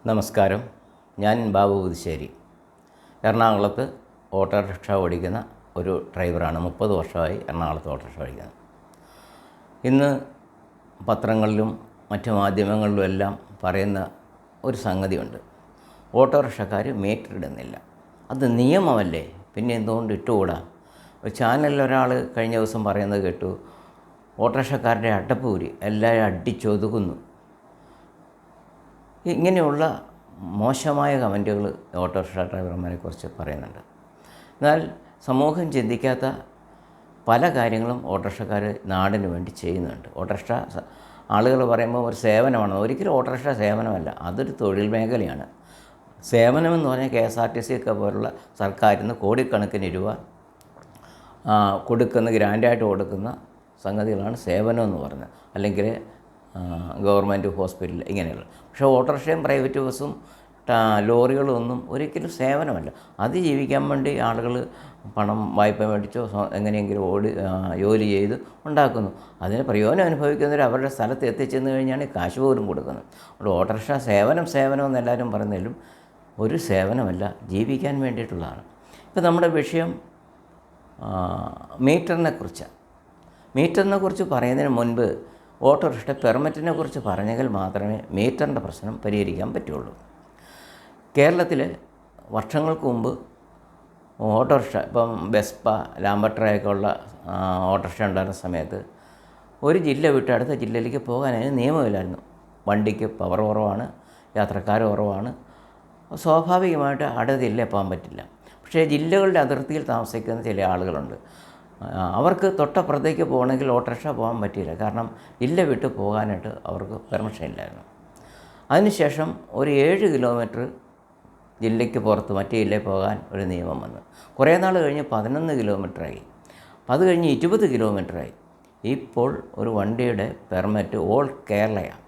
നമസ്കാരം. ഞാൻ ബാബു പുതുശ്ശേരി. എറണാകുളത്ത് ഓട്ടോറിക്ഷ ഓടിക്കുന്ന ഒരു ഡ്രൈവറാണ്. 30 വർഷമായി എറണാകുളത്ത് ഓട്ടോറിക്ഷ ഓടിക്കുന്നത്. ഇന്ന് പത്രങ്ങളിലും മറ്റു മാധ്യമങ്ങളിലും എല്ലാം പറയുന്ന ഒരു സംഗതിയുണ്ട്. ഓട്ടോറിക്ഷക്കാർ മീറ്റർ ഇടുന്നില്ല. അത് നിയമമല്ലേ, പിന്നെ എന്തുകൊണ്ട് ഇട്ടുകൂടാ? ഒരു ചാനലിൽ ഒരാൾ കഴിഞ്ഞ ദിവസം പറയുന്നത് കേട്ടു, ഓട്ടോറിക്ഷക്കാരുടെ അടപ്പൂരി എല്ലാവരും അടിച്ചൊതുക്കുന്നു. ഇങ്ങനെയുള്ള മോശമായ കമൻറ്റുകൾ ഓട്ടോറിക്ഷ ഡ്രൈവർമാരെക്കുറിച്ച് പറയുന്നുണ്ട്. എന്നാൽ സമൂഹം ചിന്തിക്കാത്ത പല കാര്യങ്ങളും ഓട്ടോറിക്ഷക്കാർ നാടിന് വേണ്ടി ചെയ്യുന്നുണ്ട്. ഓട്ടോറിക്ഷ ആളുകൾ പറയുമ്പോൾ ഒരു സേവനമാണ്. ഒരിക്കലും ഓട്ടോറിക്ഷ സേവനമല്ല, അതൊരു തൊഴിൽ മേഖലയാണ്. സേവനമെന്ന് പറഞ്ഞാൽ KSRTC ഒക്കെ പോലുള്ള സർക്കാരിൽ നിന്ന് കോടിക്കണക്കിന് രൂപ കൊടുക്കുന്ന, ഗ്രാൻഡായിട്ട് കൊടുക്കുന്ന സംഗതികളാണ് സേവനമെന്ന് പറഞ്ഞത്. അല്ലെങ്കിൽ ഗവൺമെൻറ് ഹോസ്പിറ്റൽ ഇങ്ങനെയുള്ള. പക്ഷേ ഓട്ടോറിക്ഷയും പ്രൈവറ്റ് ബസ്സും ലോറികളും ഒന്നും ഒരിക്കലും സേവനമല്ല. അത് ജീവിക്കാൻ വേണ്ടി ആളുകൾ പണം വായ്പ മേടിച്ചോ എങ്ങനെയെങ്കിലും ജോലി ചെയ്ത് ഉണ്ടാക്കുന്നു. അതിന് പ്രയോജനം അനുഭവിക്കുന്നവർ അവരുടെ സ്ഥലത്ത് എത്തിച്ചെന്ന് കഴിഞ്ഞാണ് കാശ് പോലും കൊടുക്കുന്നത്. അതുകൊണ്ട് ഓട്ടോറിക്ഷ സേവനം എന്നെല്ലാവരും പറയുന്നതിലും ഒരു സേവനമല്ല, ജീവിക്കാൻ വേണ്ടിയിട്ടുള്ളതാണ്. ഇപ്പോൾ നമ്മുടെ വിഷയം മീറ്ററിനെ കുറിച്ച് പറയുന്നതിന് മുൻപ് ഓട്ടോറിക്ഷ പെർമിറ്റിനെ കുറിച്ച് പറഞ്ഞെങ്കിൽ മാത്രമേ മീറ്ററിൻ്റെ പ്രശ്നം പരിഹരിക്കാൻ പറ്റുള്ളൂ. കേരളത്തിൽ വർഷങ്ങൾക്ക് മുമ്പ് ഓട്ടോറിക്ഷ, ഇപ്പം വെസ്പ, ലാംബർട്ടൊക്കെ ഉള്ള ഓട്ടോറിക്ഷ ഉണ്ടായിരുന്ന സമയത്ത് ഒരു ജില്ല വിട്ട് അടുത്ത ജില്ലയിലേക്ക് പോകാൻ അതിന് നിയമമില്ലായിരുന്നു. വണ്ടിക്ക് പവർ കുറവാണ്, യാത്രക്കാർ കുറവാണ്. സ്വാഭാവികമായിട്ട് അടുത്ത ജില്ലയിൽ പോകാൻ പറ്റില്ല. പക്ഷേ ജില്ലകളുടെ അതിർത്തിയിൽ താമസിക്കുന്ന ചില ആളുകളുണ്ട്. അവർക്ക് തൊട്ടപ്പുറത്തേക്ക് പോകണമെങ്കിൽ ഓട്ടോറിക്ഷ പോകാൻ പറ്റിയില്ല. കാരണം ജില്ല വിട്ട് പോകാനായിട്ട് അവർക്ക് പെർമിഷൻ ഇല്ലായിരുന്നു. അതിനുശേഷം ഒരു 7 കിലോമീറ്റർ ജില്ലയ്ക്ക് പുറത്ത് മറ്റേ ജില്ലയിൽ പോകാൻ ഒരു നിയമം വന്നു. കുറേ നാൾ കഴിഞ്ഞ് 11 കിലോമീറ്ററായി. അത് കഴിഞ്ഞ് 20 കിലോമീറ്ററായി. ഇപ്പോൾ ഒരു വണ്ടിയുടെ പെർമിറ്റ് ഓൾ കേരളയാണ്.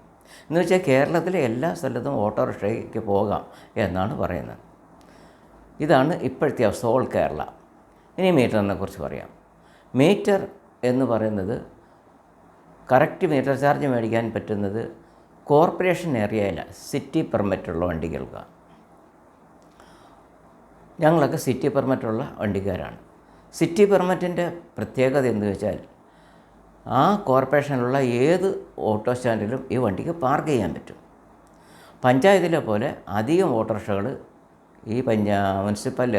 എന്ന് വെച്ചാൽ കേരളത്തിലെ എല്ലാ സ്ഥലത്തും ഓട്ടോറിക്ഷയ്ക്ക് പോകാം എന്നാണ് പറയുന്നത്. ഇതാണ് ഇപ്പോഴത്തെ അവസ്ഥ, ഓൾ കേരള. ഇനി മീറ്ററിനെ കുറിച്ച് പറയാം. മീറ്റർ എന്ന് പറയുന്നത്, കറക്റ്റ് മീറ്റർ ചാർജ് മേടിക്കാൻ പറ്റുന്നത് കോർപ്പറേഷൻ ഏരിയയില സിറ്റി പെർമിറ്റുള്ള വണ്ടികൾക്കാണ്. ഞങ്ങളൊക്കെ സിറ്റി പെർമിറ്റുള്ള വണ്ടിക്കാരാണ്. സിറ്റി പെർമിറ്റിൻ്റെ പ്രത്യേകത എന്ന് വെച്ചാൽ ആ കോർപ്പറേഷനിലുള്ള ഏത് ഓട്ടോ സ്റ്റാൻഡിലും ഈ വണ്ടിക്ക് പാർക്ക് ചെയ്യാൻ പറ്റും. പഞ്ചായത്തിലെ പോലെ അധികം ഓട്ടോറിക്ഷകൾ ഈ മുനിസിപ്പൽ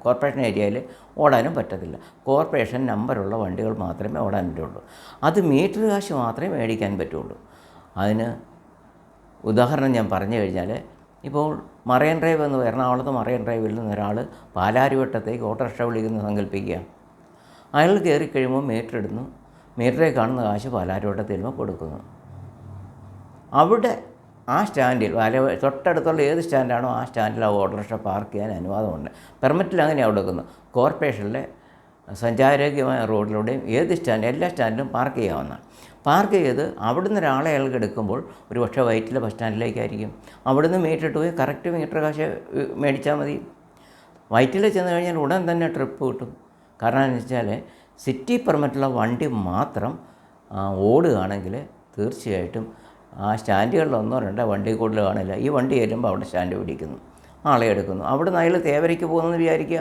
കോർപ്പറേഷൻ ഏരിയയിൽ ഓടാനും പറ്റത്തില്ല. കോർപ്പറേഷൻ നമ്പറുള്ള വണ്ടികൾ മാത്രമേ ഓടാൻ പറ്റുള്ളൂ. അത് മീറ്റർ കാശ് മാത്രമേ മേടിക്കാൻ പറ്റുള്ളൂ. അതിന് ഉദാഹരണം ഞാൻ പറഞ്ഞു കഴിഞ്ഞാൽ, ഇപ്പോൾ മറൈൻ ഡ്രൈവ് എറണാകുളത്ത് മറൈൻ ഡ്രൈവിൽ നിന്ന് ഒരാൾ പാലാരിവട്ടത്തേക്ക് ഓട്ടോറിക്ഷ വിളിക്കുന്നത് സങ്കല്പിക്കുക. അയാൾ കയറിക്കഴിയുമ്പോൾ മീറ്റർ ഇടുന്നു, മീറ്ററിൽ കാണുന്ന കാശ് പാലാരിവട്ടത്തിൽ നിന്ന് കൊടുക്കുന്നു. അവിടെ ആ സ്റ്റാൻഡിൽ തൊട്ടടുത്തുള്ള ഏത് സ്റ്റാൻഡാണോ ആ സ്റ്റാൻഡിൽ ആ ഓട്ടോറിക്ഷ പാർക്ക് ചെയ്യാൻ അനുവാദമുണ്ട്. പെർമിറ്റിൽ അങ്ങനെയാണ് കൊടുക്കുന്നത്. കോർപ്പറേഷനിലെ സഞ്ചാരയോഗ്യമായ റോഡിലൂടെയും എല്ലാ സ്റ്റാൻഡിലും പാർക്ക് ചെയ്യാവുന്നതാണ്. പാർക്ക് ചെയ്ത് അവിടുന്ന് ഒരാളെ അയാൾക്ക് എടുക്കുമ്പോൾ ഒരു പക്ഷേ വൈറ്റിലെ ബസ് സ്റ്റാൻഡിലേക്കായിരിക്കും. അവിടുന്ന് മീറ്റർ ഇട്ട് പോയി കറക്റ്റ് മീറ്റർ കാശ് മേടിച്ചാൽ മതി. വൈറ്റിൽ ചെന്ന് കഴിഞ്ഞാൽ ഉടൻ തന്നെ ട്രിപ്പ് കിട്ടും. കാരണം എന്ന് വെച്ചാൽ സിറ്റി പെർമിറ്റുള്ള വണ്ടി മാത്രം ഓടുകയാണെങ്കിൽ തീർച്ചയായിട്ടും ആ സ്റ്റാൻഡുകളിൽ 1-2 വണ്ടി കൂടുതൽ കാണില്ല. ഈ വണ്ടി ചെല്ലുമ്പോൾ അവിടെ സ്റ്റാൻഡ് പിടിക്കുന്നു, ആളെ എടുക്കുന്നു. അവിടെ നിന്ന് അയാൾ തേവരയ്ക്ക് പോകുന്നെന്ന് വിചാരിക്കുക,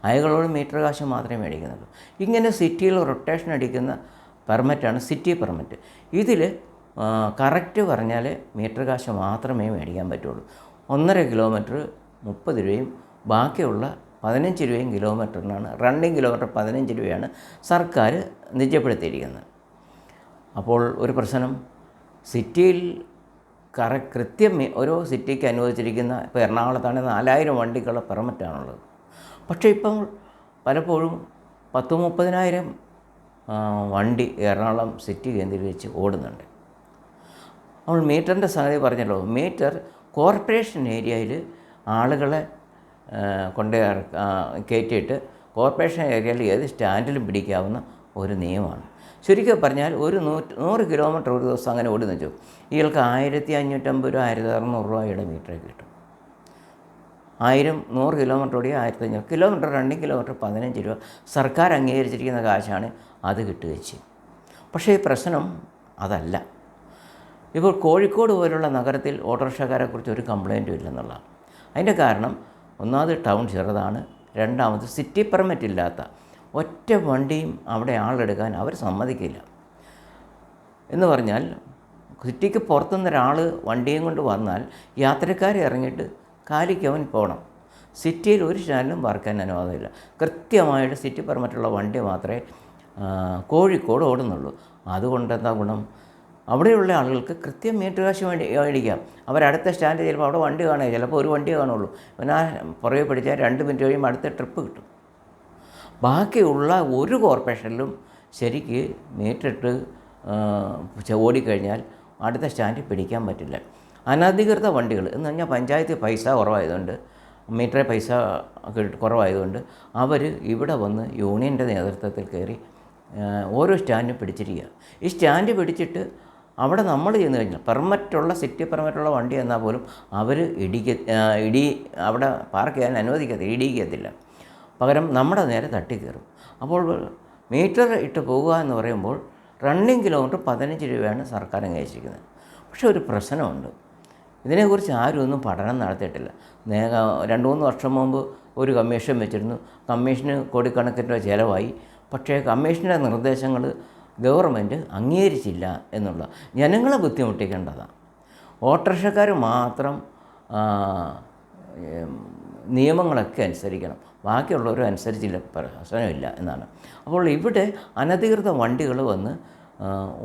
അയാളോട് മീറ്റർ കാശ് മാത്രമേ മേടിക്കുന്നുള്ളൂ. ഇങ്ങനെ സിറ്റിയിൽ റൊട്ടേഷൻ അടിക്കുന്ന പെർമിറ്റാണ് സിറ്റി പെർമിറ്റ്. ഇതിൽ കറക്റ്റ് പറഞ്ഞാൽ മീറ്റർ കാശ് മാത്രമേ മേടിക്കാൻ പറ്റുള്ളൂ. 1.5 കിലോമീറ്റർ 30 രൂപയും ബാക്കിയുള്ള 15 രൂപയും കിലോമീറ്ററിനാണ്. റണ്ണിങ് കിലോമീറ്റർ 15 രൂപയാണ് സർക്കാർ നിജപ്പെടുത്തിയിരിക്കുന്നത്. അപ്പോൾ ഒരു പ്രശ്നം, സിറ്റിയിൽ കൃത്യം ഓരോ സിറ്റിക്ക് അനുവദിച്ചിരിക്കുന്ന, ഇപ്പോൾ എറണാകുളത്താണെങ്കിൽ 4000 വണ്ടിക്കുള്ള പെർമിറ്റാണുള്ളത്. പക്ഷേ ഇപ്പം പലപ്പോഴും 10-30,000 വണ്ടി എറണാകുളം സിറ്റി കേന്ദ്രീകരിച്ച് ഓടുന്നുണ്ട്. അപ്പോൾ മീറ്ററിൻ്റെ സംഗതി പറഞ്ഞല്ലോ. മീറ്റർ കോർപ്പറേഷൻ ഏരിയയിൽ ആളുകളെ കയറ്റിയിട്ട് കോർപ്പറേഷൻ ഏരിയയിൽ ഏത് സ്റ്റാൻഡിലും പിടിക്കാവുന്ന ഒരു നിയമമാണ്. ചുരുക്കി പറഞ്ഞാൽ ഒരു 100 കിലോമീറ്റർ ഒരു ദിവസം അങ്ങനെ ഓടി വെച്ചു, ഇയാൾക്ക് 1550 രൂപ 1600 രൂപയുടെ മീറ്ററിൽ കിട്ടും. 100 കിലോമീറ്റർ ഓടിയ 1500 കിലോമീറ്റർ, 2 കിലോമീറ്റർ 15 രൂപ സർക്കാർ അംഗീകരിച്ചിരിക്കുന്ന കാശാണ്, അത് കിട്ടുകയും ചെയ്യും. പക്ഷേ ഈ പ്രശ്നം അതല്ല. ഇപ്പോൾ കോഴിക്കോട് പോലുള്ള നഗരത്തിൽ ഓട്ടോറിക്ഷക്കാരെക്കുറിച്ച് ഒരു കംപ്ലൈൻറ്റും ഇല്ലെന്നുള്ളതാണ്. അതിൻ്റെ കാരണം ഒന്നാമത് ടൗൺ ചെറുതാണ്, രണ്ടാമത് സിറ്റി പെർമിറ്റ് ഇല്ലാത്ത ഒറ്റ വണ്ടിയും അവിടെ ആളെടുക്കാൻ അവർ സമ്മതിക്കില്ല. എന്ന് പറഞ്ഞാൽ സിറ്റിക്ക് പുറത്തുനിന്ന് ഒരാൾ വണ്ടിയും കൊണ്ട് വന്നാൽ യാത്രക്കാരെ ഇറങ്ങിയിട്ട് കാലിക്ക് അവൻ പോകണം. സിറ്റിയിൽ ഒരു സ്റ്റാൻഡിലും പാർക്കാൻ അനുവാദമില്ല. കൃത്യമായിട്ട് സിറ്റി പെർമിറ്റുള്ള വണ്ടി മാത്രമേ കോഴിക്കോട് ഓടുന്നുള്ളൂ. അതുകൊണ്ട് എന്താ ഗുണം? അവിടെയുള്ള ആളുകൾക്ക് കൃത്യം മീറ്റർ കാശ് മേടിക്കാം. അവരടുത്ത സ്റ്റാൻഡ് ചിലപ്പോൾ അവിടെ വണ്ടി കാണുക, ചിലപ്പോൾ ഒരു വണ്ടിയേ കാണുള്ളൂ. പിന്നെ ആ പുറകെ പിടിച്ചാൽ 2 മിനിറ്റ് കഴിയുമ്പോൾ അടുത്ത ട്രിപ്പ് കിട്ടും. ബാക്കിയുള്ള ഒരു കോർപ്പറേഷനിലും ശരിക്ക് മീറ്ററിട്ട് ഓടിക്കഴിഞ്ഞാൽ അടുത്ത സ്റ്റാൻഡിൽ പിടിക്കാൻ പറ്റില്ല. അനധികൃത വണ്ടികൾ എന്ന് പറഞ്ഞാൽ പഞ്ചായത്തിൽ പൈസ കുറവായതുകൊണ്ട്, മീറ്ററെ പൈസ കുറവായതുകൊണ്ട് അവർ ഇവിടെ വന്ന് യൂണിയൻ്റെ നേതൃത്വത്തിൽ കയറി ഓരോ സ്റ്റാൻഡും പിടിച്ചിരിക്കുക. ഈ സ്റ്റാൻഡ് പിടിച്ചിട്ട് അവിടെ നമ്മൾ ചെന്ന് കഴിഞ്ഞാൽ പെർമിറ്റുള്ള സിറ്റി പെർമിറ്റുള്ള വണ്ടി എന്നാൽ പോലും അവർ അവിടെ പാർക്ക് ചെയ്യാൻ ഇടിക്കത്തില്ല. പകരം നമ്മുടെ നേരെ തട്ടിക്കയറും. അപ്പോൾ മീറ്റർ ഇട്ട് പോകുക എന്ന് പറയുമ്പോൾ റണ്ണിങ് കിലോമീറ്റർ 15 രൂപയാണ് സർക്കാർ അംഗീകരിച്ചിരിക്കുന്നത്. പക്ഷേ ഒരു പ്രശ്നമുണ്ട്. ഇതിനെക്കുറിച്ച് ആരും ഒന്നും പഠനം നടത്തിയിട്ടില്ല. 2-3 വർഷം മുമ്പ് ഒരു കമ്മീഷൻ വെച്ചിരുന്നു. കമ്മീഷന് കോടിക്കണക്കിന് ചിലവായി. പക്ഷേ കമ്മീഷൻ്റെ നിർദ്ദേശങ്ങൾ ഗവൺമെൻറ് അംഗീകരിച്ചില്ല എന്നുള്ള ജനങ്ങളെ ബുദ്ധിമുട്ടിക്കേണ്ടതാണ്. ഓട്ടോറിക്ഷക്കാർ മാത്രം നിയമങ്ങളൊക്കെ അനുസരിക്കണം, ബാക്കിയുള്ളവരും അനുസരിച്ചില്ല, പ്രശ്നമില്ല എന്നാണ്. അപ്പോൾ ഇവിടെ അനധികൃത വണ്ടികൾ വന്ന്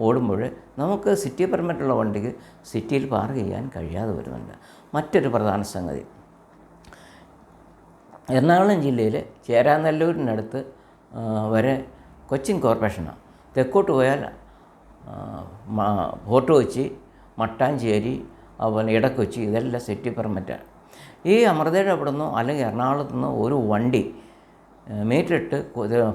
ഓടുമ്പോൾ നമുക്ക് സിറ്റി പെർമിറ്റുള്ള വണ്ടിക്ക് സിറ്റിയിൽ പാർക്ക് ചെയ്യാൻ കഴിയാതെ വരുന്നുണ്ട്. മറ്റൊരു പ്രധാന സംഗതി, എറണാകുളം ജില്ലയിൽ ചേരാനെല്ലൂരിനടുത്ത് വരെ കൊച്ചിൻ കോർപ്പറേഷനാണ്. തെക്കോട്ട് പോയാൽ ഫോർട്ട് കൊച്ചി, മട്ടാഞ്ചേരി, അതുപോലെ ഇടക്കൊച്ചി, ഇതെല്ലാം സിറ്റി പെർമിറ്റാണ്. ഈ അമൃതയുടെ അവിടെ നിന്നോ അല്ലെങ്കിൽ എറണാകുളത്തു നിന്നോ ഒരു വണ്ടി മീറ്ററിട്ട്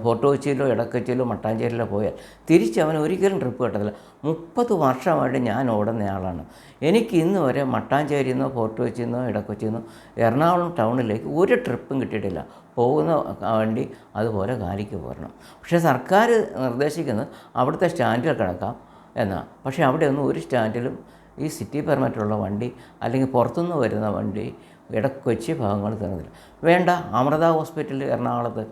ഫോർട്ട് കൊച്ചിയിലോ ഇടക്കൊച്ചിയിലോ മട്ടാഞ്ചേരിയിലോ പോയാൽ തിരിച്ച് അവൻ ഒരിക്കലും ട്രിപ്പ് കിട്ടത്തില്ല. 30 വർഷമായിട്ട് ഞാൻ ഓടുന്ന ആളാണ്. എനിക്ക് ഇന്ന് വരെ മട്ടാഞ്ചേരിയിൽ നിന്നോ ഫോർട്ട് കൊച്ചിയിൽ നിന്നോ ഇടക്കൊച്ചിയിൽ നിന്നോ എറണാകുളം ടൗണിലേക്ക് ഒരു ട്രിപ്പും കിട്ടിയിട്ടില്ല. പോകുന്ന വണ്ടി അതുപോലെ കാലിക്ക് പോരണം. പക്ഷേ സർക്കാർ നിർദ്ദേശിക്കുന്നത് അവിടുത്തെ സ്റ്റാൻഡിൽ കിടക്കാം എന്നാണ്. പക്ഷേ അവിടെയൊന്നും ഒരു സ്റ്റാൻഡിലും ഈ സിറ്റി പെർമിറ്റുള്ള വണ്ടി അല്ലെങ്കിൽ പുറത്തുനിന്ന് വരുന്ന വണ്ടി ഇടക്കൊച്ചി ഭാഗങ്ങൾ തരുന്നില്ല. വേണ്ട, അമൃത ഹോസ്പിറ്റൽ എറണാകുളത്ത്,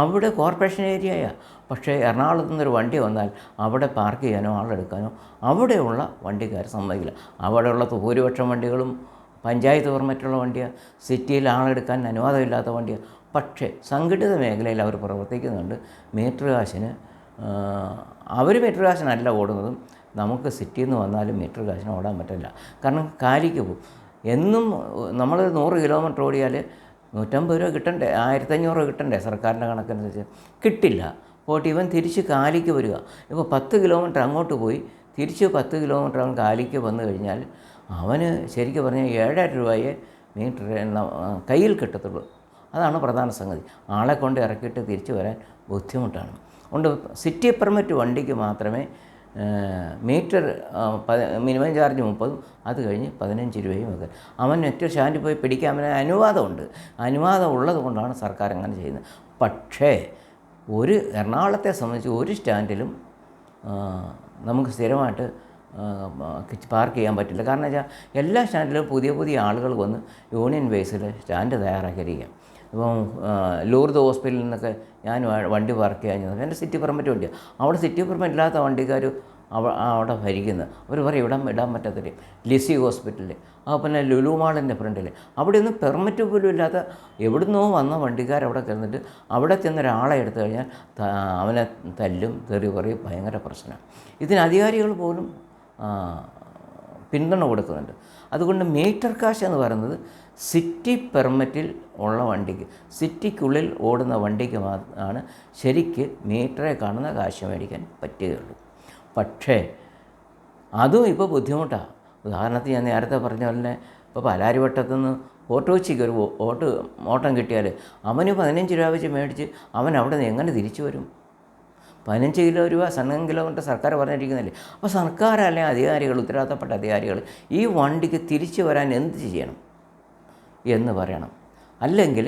അവിടെ കോർപ്പറേഷൻ ഏരിയയാണ്. പക്ഷേ എറണാകുളത്തു നിന്നൊരു വണ്ടി വന്നാൽ അവിടെ പാർക്ക് ചെയ്യാനോ ആളെടുക്കാനോ അവിടെയുള്ള വണ്ടിക്കാർ സമ്മതിക്കില്ല. അവിടെയുള്ള ഭൂരിപക്ഷം വണ്ടികളും പഞ്ചായത്ത് പെർമിറ്റുള്ള വണ്ടിയാണ്, സിറ്റിയിൽ ആളെടുക്കാൻ അനുവാദമില്ലാത്ത വണ്ടിയാണ്. പക്ഷേ സംഘടിത മേഖലയിൽ അവർ പ്രവർത്തിക്കുന്നുണ്ട്. മീറ്റർ കാശിന് അവർ മീറ്റർ കാശിനല്ല ഓടുന്നതും. നമുക്ക് സിറ്റിയിൽ നിന്ന് വന്നാലും മീറ്റർ കാശിന് ഓടാൻ പറ്റില്ല. കാരണം കാലിക്ക് പോകും. എന്നും നമ്മൾ 100 കിലോമീറ്റർ ഓടിയാൽ 150 രൂപ കിട്ടണ്ടേ, 1500 രൂപ കിട്ടണ്ടേ സർക്കാരിൻ്റെ കണക്കനുസരിച്ച്? കിട്ടില്ല. പോയിട്ട് ഇവൻ തിരിച്ച് കാലിക്ക് വരിക. ഇപ്പോൾ 10 കിലോമീറ്റർ അങ്ങോട്ട് പോയി തിരിച്ച് 10 കിലോമീറ്റർ അവൻ കാലിക്ക് വന്നു കഴിഞ്ഞാൽ അവന് ശരിക്കും പറഞ്ഞാൽ 7,000 രൂപയെ മീറ്റർ കയ്യിൽ കിട്ടത്തുള്ളൂ. അതാണ് പ്രധാന സംഗതി. ആളെ കൊണ്ട് ഇറക്കിയിട്ട് തിരിച്ചു വരാൻ ബുദ്ധിമുട്ടാണ്. അതുകൊണ്ട് സിറ്റി പെർമിറ്റ് വണ്ടിക്ക് മാത്രമേ മീറ്റർ മിനിമം ചാർജ് 30, അത് കഴിഞ്ഞ് 15 രൂപയും ഒക്കെ. അവൻ മറ്റൊരു സ്റ്റാൻഡിൽ പോയി പിടിക്കാൻ അവന് അനുവാദമുണ്ട്. അനുവാദം ഉള്ളത് കൊണ്ടാണ് സർക്കാർ അങ്ങനെ ചെയ്യുന്നത്. പക്ഷേ എറണാകുളത്തെ സംബന്ധിച്ച് ഒരു സ്റ്റാൻഡിലും നമുക്ക് സ്ഥിരമായിട്ട് പാർക്ക് ചെയ്യാൻ പറ്റില്ല. കാരണം വെച്ചാൽ എല്ലാ സ്റ്റാൻഡിലും പുതിയ ആളുകൾ വന്ന് യൂണിയൻ ബേസിൽ സ്റ്റാൻഡ് തയ്യാറാക്കിയിരിക്കുക. ഇപ്പം ലൂർദ് ഹോസ്പിറ്റലിൽ നിന്നൊക്കെ ഞാൻ വണ്ടി പാർക്ക് ചെയ്യാൻ എൻ്റെ സിറ്റി പെർമിറ്റ് വണ്ടിയാണ്. അവിടെ സിറ്റി പെർമിറ്റ് ഇല്ലാത്ത വണ്ടിക്കാർ അവിടെ ഭരിക്കുന്നത്. അവർ പറയും ഇടാൻ പറ്റാത്തില്ല. ലിസി ഹോസ്പിറ്റലിൽ, പിന്നെ ലുലു മാളിൻ്റെ ഫ്രണ്ടിൽ, അവിടെയൊന്നും പെർമിറ്റ് പോലും ഇല്ലാത്ത എവിടുന്നോ വന്ന വണ്ടിക്കാരവിടെ കിടന്നിട്ട് അവിടെ ചെന്നൊരാളെ എടുത്തു കഴിഞ്ഞാൽ അവനെ തല്ലും, തെറി പറയും, ഭയങ്കര പ്രശ്നമാണ്. ഇതിന് അധികാരികൾ പോലും പിന്തുണ കൊടുക്കുന്നുണ്ട്. അതുകൊണ്ട് മീറ്റർ കാശ് എന്ന് പറയുന്നത് സിറ്റി പെർമിറ്റിൽ ഉള്ള വണ്ടിക്ക്, സിറ്റിക്കുള്ളിൽ ഓടുന്ന വണ്ടിക്ക് ആണ് ശരിക്ക് മീറ്ററെ കാണുന്ന കാശ് മേടിക്കാൻ പറ്റുകയുള്ളൂ. പക്ഷേ അതും ഇപ്പോൾ ബുദ്ധിമുട്ടാണ്. ഉദാഹരണത്തിന് ഞാൻ നേരത്തെ പറഞ്ഞ പോലെ ഇപ്പോൾ പാലാരിവട്ടത്തുനിന്ന് ഫോർട്ട് കൊച്ചിക്ക് ഒരു ഓട്ടം കിട്ടിയാൽ അവന് 15 രൂപ വെച്ച് മേടിച്ച് അവൻ അവിടെ നിന്ന് എങ്ങനെ തിരിച്ചു വരും? 15 രൂപ കിലോമീറ്റർ സർക്കാർ പറഞ്ഞിരിക്കുന്നില്ലേ? അപ്പോൾ സർക്കാർ അല്ലെങ്കിൽ അധികാരികൾ, ഉത്തരവാദിത്തപ്പെട്ട അധികാരികൾ ഈ വണ്ടിക്ക് തിരിച്ചു വരാൻ എന്ത് ചെയ്യണം എന്ന് പറയണം. അല്ലെങ്കിൽ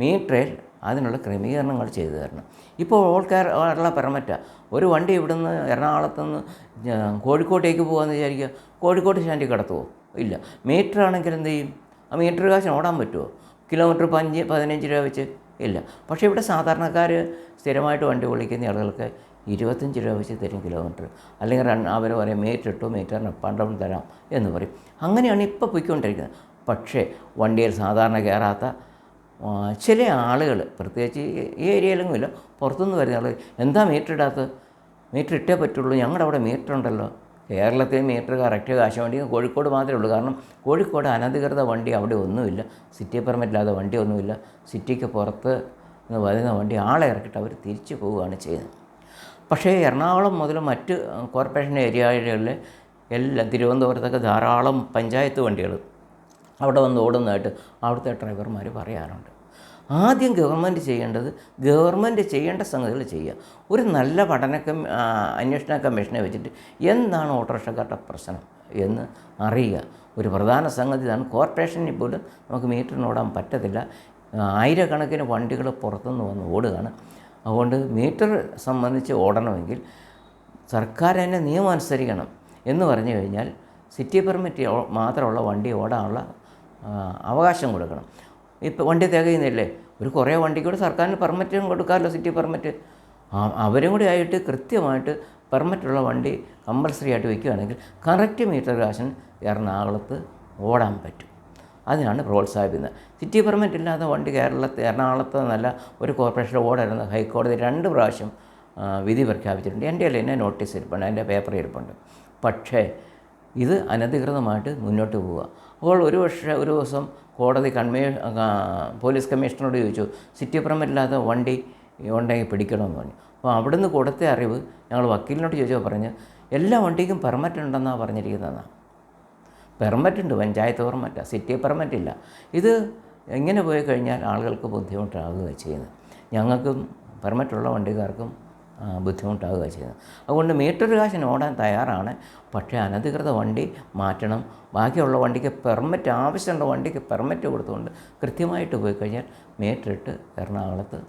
മീറ്ററിൽ അതിനുള്ള ക്രമീകരണങ്ങൾ ചെയ്തു തരണം. ഇപ്പോൾ ഓൾ കേരള പെർമിറ്റാണ്. ഒരു വണ്ടി ഇവിടുന്ന് എറണാകുളത്തുനിന്ന് കോഴിക്കോട്ടേക്ക് പോകാമെന്ന് വിചാരിക്കുക, കോഴിക്കോട് സ്റ്റാൻഡിൽ കിടത്തുമോ? ഇല്ല. മീറ്റർ ആണെങ്കിൽ എന്ത് ചെയ്യും? ആ മീറ്റർ കാശിന് ഓടാൻ പറ്റുമോ? കിലോമീറ്റർ 15 രൂപ വെച്ച് ഇല്ല. പക്ഷേ ഇവിടെ സാധാരണക്കാർ സ്ഥിരമായിട്ട് വണ്ടി വിളിക്കുന്ന ആളുകൾക്ക് 25 രൂപ വെച്ച് തരും കിലോമീറ്റർ. അല്ലെങ്കിൽ അവർ പറയും മീറ്റർ ഇട്ടു, മീറ്ററിന് പണ്ടം തരാം എന്ന് പറയും. അങ്ങനെയാണ് ഇപ്പോൾ പോയിക്കൊണ്ടിരിക്കുന്നത്. പക്ഷേ വണ്ടിയിൽ സാധാരണ കയറാത്ത ചില ആളുകൾ, പ്രത്യേകിച്ച് ഈ ഏരിയയിലൊന്നും ഇല്ല, പുറത്തുനിന്ന് വരുന്ന ആളുകൾ, എന്താ മീറ്റർ ഇടാത്തത്? മീറ്റർ ഇട്ടേ പറ്റുള്ളൂ, ഞങ്ങളുടെ അവിടെ മീറ്റർ ഉണ്ടല്ലോ. കേരളത്തിൽ മീറ്റർ കറക്റ്റ് കാശ് വണ്ടി കോഴിക്കോട് മാത്രമേ ഉള്ളൂ. കാരണം കോഴിക്കോട് അനധികൃത വണ്ടി അവിടെ ഒന്നുമില്ല, സിറ്റി പെർമിറ്റ് ഇല്ലാതെ വണ്ടി ഒന്നുമില്ല. സിറ്റിക്ക് പുറത്ത് വരുന്ന വണ്ടി ആളെ ഇറക്കിയിട്ട് അവർ തിരിച്ചു പോവുകയാണ് ചെയ്യുന്നത്. പക്ഷേ എറണാകുളം മുതൽ മറ്റ് കോർപ്പറേഷൻ ഏരിയകളിൽ എല്ലാം, തിരുവനന്തപുരത്തൊക്കെ ധാരാളം പഞ്ചായത്ത് വണ്ടികൾ അവിടെ വന്ന് ഓടുന്നതായിട്ട് അവിടുത്തെ ഡ്രൈവർമാർ പറയാറുണ്ട്. ആദ്യം ഗവൺമെൻറ് ചെയ്യേണ്ടത് ഗവൺമെൻറ് ചെയ്യേണ്ട സംഗതികൾ ചെയ്യുക. ഒരു നല്ല അന്വേഷണ കമ്മീഷനെ വെച്ചിട്ട് എന്താണ് ഓട്ടോറിക്ഷക്കാരുടെ പ്രശ്നം എന്ന് അറിയുക. ഒരു പ്രധാന സംഗതി ഇതാണ്. കോർപ്പറേഷനിൽ പോലും നമുക്ക് മീറ്ററിന് ഓടാൻ പറ്റത്തില്ല. ആയിരക്കണക്കിന് വണ്ടികൾ പുറത്തുനിന്ന് വന്ന് ഓടുകയാണ്. അതുകൊണ്ട് മീറ്റർ സംബന്ധിച്ച് ഓടണമെങ്കിൽ സർക്കാർ തന്നെ നിയമം അനുസരിക്കണം എന്ന് പറഞ്ഞു കഴിഞ്ഞാൽ സിറ്റി പെർമിറ്റ് മാത്രമുള്ള വണ്ടി ഓടാനുള്ള അവകാശം കൊടുക്കണം. ഇപ്പോൾ വണ്ടി തികയുന്നില്ലേ, ഒരു കുറേ വണ്ടിക്ക് കൂടെ സർക്കാരിന് പെർമിറ്റും കൊടുക്കാമല്ലോ, സിറ്റി പെർമിറ്റ്. അവരും കൂടി ആയിട്ട് കൃത്യമായിട്ട് പെർമിറ്റുള്ള വണ്ടി കമ്പൽസറി ആയിട്ട് വയ്ക്കുകയാണെങ്കിൽ കറക്റ്റ് മീറ്റർ കാശിന് എറണാകുളത്ത് ഓടാൻ പറ്റും. അതിനാണ് പ്രോത്സാഹിപ്പിക്കുന്നത്. സിറ്റി പെർമിറ്റ് ഇല്ലാത്ത വണ്ടി എറണാകുളത്ത് നല്ല ഒരു കോർപ്പറേഷൻ ഓടരുന്ന് ഹൈക്കോടതി 2 പ്രാവശ്യം വിധി പ്രഖ്യാപിച്ചിട്ടുണ്ട്. എൻ്റെ കയ്യിൽ എന്നെ നോട്ടീസ് ഇരിപ്പുണ്ട്, എൻ്റെ പേപ്പർ ഇരിപ്പുണ്ട്. പക്ഷേ ഇത് അനധികൃതമായിട്ട് മുന്നോട്ട് പോവുക. അപ്പോൾ ഒരു ദിവസം കോടതി പോലീസ് കമ്മീഷണറോട് ചോദിച്ചു, സിറ്റി പെർമിറ്റ് ഇല്ലാത്ത വണ്ടി ഉണ്ടെങ്കിൽ പിടിക്കണമെന്ന് പറഞ്ഞു. അപ്പോൾ അവിടുന്ന് കൊടുത്ത അറിവ് ഞങ്ങൾ വക്കീലിനോട് ചോദിച്ചപ്പോൾ പറഞ്ഞ് എല്ലാ വണ്ടിക്കും പെർമിറ്റ് ഉണ്ടെന്നാണ് പറഞ്ഞിരിക്കുന്നതാണ്. പെർമിറ്റ് ഉണ്ട്, പഞ്ചായത്ത് പെർമിറ്റാണ്, സിറ്റി പെർമിറ്റ് ഇല്ല. ഇത് എങ്ങനെ പോയി കഴിഞ്ഞാൽ ആളുകൾക്ക് ബുദ്ധിമുട്ടാകുക ചെയ്യുന്നത്. ഞങ്ങൾക്കും പെർമിറ്റുള്ള വണ്ടിക്കാർക്കും ബുദ്ധിമുട്ടാകുക ചെയ്യുന്നത്. അതുകൊണ്ട് മീറ്റർ കാശിന് ഓടാൻ തയ്യാറാണ്. പക്ഷേ അനധികൃത വണ്ടി മാറ്റണം. ബാക്കിയുള്ള വണ്ടിക്ക് പെർമിറ്റ്, ആവശ്യമുള്ള വണ്ടിക്ക് പെർമിറ്റ് കൊടുത്തുകൊണ്ട് കൃത്യമായിട്ട് പോയി കഴിഞ്ഞാൽ മീറ്റർ ഇട്ട് എറണാകുളത്ത്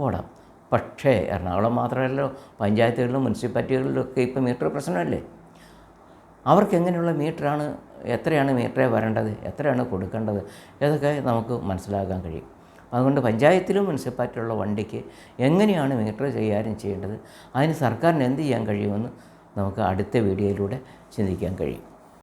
ഓടാം. പക്ഷേ എറണാകുളം മാത്രമല്ലല്ലോ, പഞ്ചായത്തുകളിലും മുനിസിപ്പാലിറ്റികളിലൊക്കെ ഇപ്പോൾ മീറ്റർ പ്രശ്നമല്ലേ. അവർക്ക് എങ്ങനെയുള്ള മീറ്ററാണ്, എത്രയാണ് മീറ്ററേ വരേണ്ടത്, എത്രയാണ് കൊടുക്കേണ്ടത്, ഇതൊക്കെ നമുക്ക് മനസ്സിലാക്കാൻ കഴിയും. അതുകൊണ്ട് പഞ്ചായത്തിലും മുനിസിപ്പാലിറ്റിയിലുള്ള വണ്ടിക്ക് എങ്ങനെയാണ് മീറ്റർ കൈകാര്യം ചെയ്യേണ്ടത്, അതിന് സർക്കാരിന് എന്ത് ചെയ്യാൻ കഴിയുമെന്ന് നമുക്ക് അടുത്ത വീഡിയോയിലൂടെ ചിന്തിക്കാൻ കഴിയും.